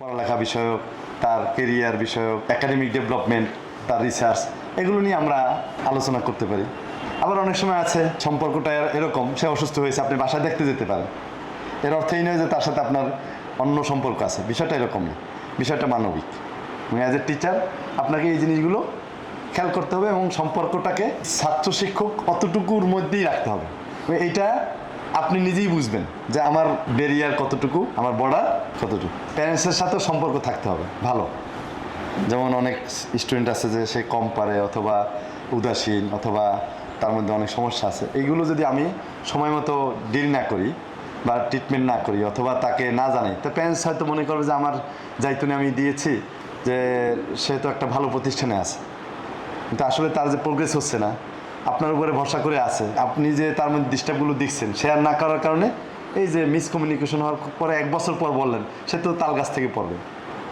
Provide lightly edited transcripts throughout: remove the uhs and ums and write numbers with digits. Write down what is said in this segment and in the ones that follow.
পড়ালেখা বিষয়ক, তার কেরিয়ার বিষয়ক, একাডেমিক ডেভেলপমেন্ট, তার রিসার্চ, এগুলো নিয়ে আমরা আলোচনা করতে পারি। আবার অনেক সময় আছে সম্পর্কটা এরকম, সে অসুস্থ হয়েছে, আপনি বাসায় দেখতে যেতে পারেন। এর অর্থ এই নয় যে তার সাথে আপনার অন্য সম্পর্ক আছে, বিষয়টা এরকম না, বিষয়টা মানবিক। অ্যাজ এ টিচার আপনাকে এই জিনিসগুলো খেয়াল করতে হবে এবং সম্পর্কটাকে ছাত্র শিক্ষক অতটুকুর মধ্যেই রাখতে হবে। এইটা আপনি নিজেই বুঝবেন যে আমার ব্যারিয়ার কতটুকু, আমার বর্ডার কতটুকু। প্যারেন্টসের সাথেও সম্পর্ক থাকতে হবে ভালো। যেমন অনেক স্টুডেন্ট আছে যে সে কম পারে অথবা উদাসীন অথবা তার মধ্যে অনেক সমস্যা আছে, এইগুলো যদি আমি সময় মতো ডিল না করি বা ট্রিটমেন্ট না করি অথবা তাকে না জানাই, তো প্যারেন্টস হয়তো মনে করবে যে আমার দায়িত্ব আমি দিয়েছি, যে সে তো একটা ভালো প্রতিষ্ঠানে আছে, কিন্তু আসলে তার যে প্রোগ্রেস হচ্ছে না, আপনার উপরে ভরসা করে আছে, আপনি যে তার মধ্যে ডিস্টার্বগুলো দিচ্ছেন শেয়ার না করার কারণে এই যে মিসকমিউনিকেশন হওয়ার পরে 1 বছর পর বললেন, সে তো তার কাছ থেকে পড়বে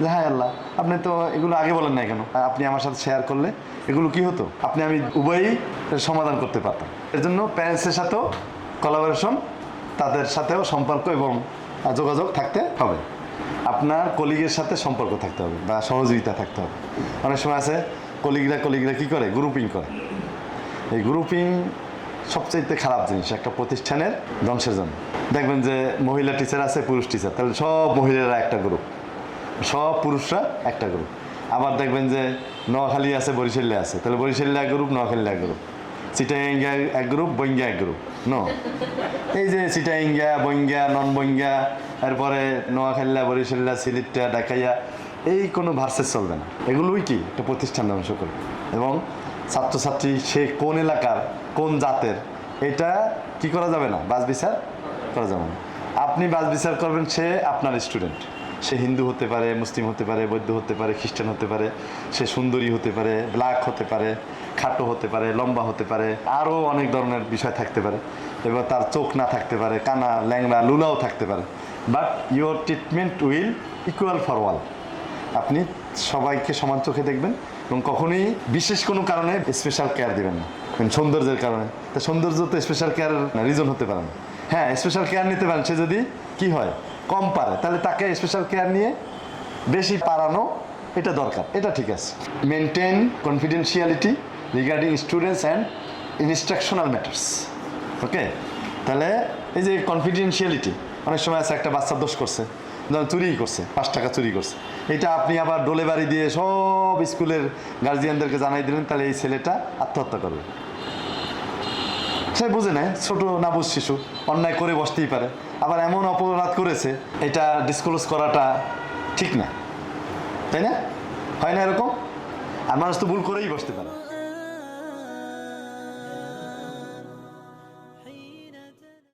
যে হ্যাঁ আল্লাহ, আপনি তো এগুলো আগে বলেন না কেন, আপনি আমার সাথে শেয়ার করলে এগুলো কি হতো, আমি উভয়ই সমাধান করতে পারতাম। এর জন্য প্যারেন্টসের সাথেও কোলাবোরেশন, তাদের সাথেও সম্পর্ক এবং যোগাযোগ থাকতে হবে। আপনার কলিগের সাথে সম্পর্ক থাকতে হবে বা সহযোগিতা থাকতে হবে। অনেক সময় আছে কলিগরা কী করে, গ্রুপিং করে। এই গ্রুপিং সবচেয়ে খারাপ জিনিস একটা প্রতিষ্ঠানের ধ্বংসের জন্য। দেখবেন যে মহিলা টিচার আছে, পুরুষ টিচার, তাহলে সব মহিলারা একটা গ্রুপ, সব পুরুষরা একটা গ্রুপ। আবার দেখবেন যে নোয়াখালী আছে, বরিশালে আছে, তাহলে বরিশালে এক গ্রুপ, নোয়াখালী এক গ্রুপ, চিটাগাঙ্গা এক গ্রুপ, বঙ্গা এক গ্রুপ। এই যে চিটাগাঙ্গা, বঙ্গা, নন বঙ্গা, এরপরে নোয়াখালী, বরিশাল্লা, সিলেটটা, ঢাকাইয়া, এই কোনো ভার্সেস চলবে না। এগুলোই কি একটা প্রতিষ্ঠান ধ্বংস করবে। এবং ছাত্রছাত্রী সে কোন এলাকার, কোন জাতের, এটা কি করা যাবে না, বাছ বিচার করা যাবে না। আপনি বাছ বিচার করবেন, সে আপনার স্টুডেন্ট, সে হিন্দু হতে পারে, মুসলিম হতে পারে, বৌদ্ধ হতে পারে, খ্রিস্টান হতে পারে, সে সুন্দরী হতে পারে, ব্ল্যাক হতে পারে, খাটো হতে পারে, লম্বা হতে পারে, আরও অনেক ধরনের বিষয় থাকতে পারে। এবার তার চোখ না থাকতে পারে, কানা, ল্যাংড়া, লুলাও থাকতে পারে। But your treatment will equal for all. আপনি সবাইকে সমান চোখে দেখবেন এবং কখনোই বিশেষ কোনো কারণে স্পেশাল কেয়ার দেবেন না। সৌন্দর্যের কারণে, তো সৌন্দর্য তো স্পেশাল কেয়ার রিজন হতে পারে না। হ্যাঁ, স্পেশাল কেয়ার নিতে পারেন, সে যদি কি হয়, কম পারে, তাহলে তাকে স্পেশাল কেয়ার নিয়ে বেশি পারানো, এটা দরকার, এটা ঠিক আছে। Maintain confidentiality regarding students and instructional matters. Okay, তাহলে এই যে কনফিডেন্সিয়ালিটি, অনেক সময় আছে একটা বাচ্চা দোষ করছে, ধরুন চুরি করছে, 5 টাকা চুরি করছে, এটা আপনি আবার ডোলে বাড়ি দিয়ে সব স্কুলের গার্জিয়ানদেরকে জানাই দিলেন, তাহলে এই ছেলেটা আত্মহত্যা করবে। সে বুঝে নেয়, ছোটো নাবুজ শিশু, অন্যায় করে বসতেই পারে। আবার এমন অপরাধ করেছে, এটা ডিসক্লোজ করাটা ঠিক না, তাই না? হয় না এরকম? আর মানুষ তো ভুল করেই বসতে পারে।